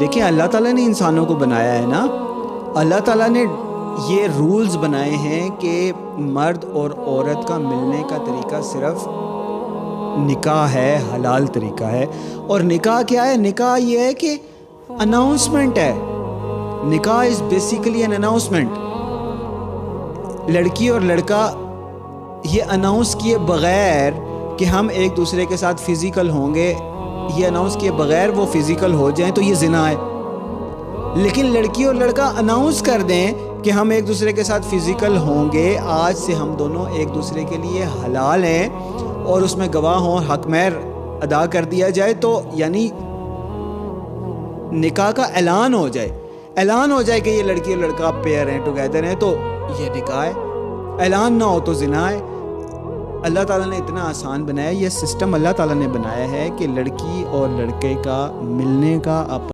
دیکھیں اللہ تعالیٰ نے انسانوں کو بنایا ہے نا, اللہ تعالیٰ نے یہ رولز بنائے ہیں کہ مرد اور عورت کا ملنے کا طریقہ صرف نکاح ہے, حلال طریقہ ہے. اور نکاح کیا ہے؟ نکاح یہ ہے کہ اناؤنسمنٹ ہے. نکاح از بیسیکلی این اناؤنسمنٹ. لڑکی اور لڑکا یہ اناؤنس کیے بغیر کہ ہم ایک دوسرے کے ساتھ فزیکل ہوں گے, یہ اناؤنس کیے بغیر وہ فزیکل ہو جائیں تو یہ زنا ہے. لیکن لڑکی اور لڑکا اناؤنس کر دیں کہ ہم ایک دوسرے کے ساتھ فزیکل ہوں گے, آج سے ہم دونوں ایک دوسرے کے لیے حلال ہیں, اور اس میں گواہ ہوں, حق مہر ادا کر دیا جائے, تو یعنی نکاح کا اعلان ہو جائے. اعلان ہو جائے کہ یہ لڑکی اور لڑکا پیئر ہیں, ٹوگیدر ہیں, تو یہ نکاح ہے. اعلان نہ ہو تو زنا ہے. اللہ تعالیٰ نے اتنا آسان بنایا, یہ سسٹم اللہ تعالیٰ نے بنایا ہے کہ لڑکی اور لڑکے کا ملنے کا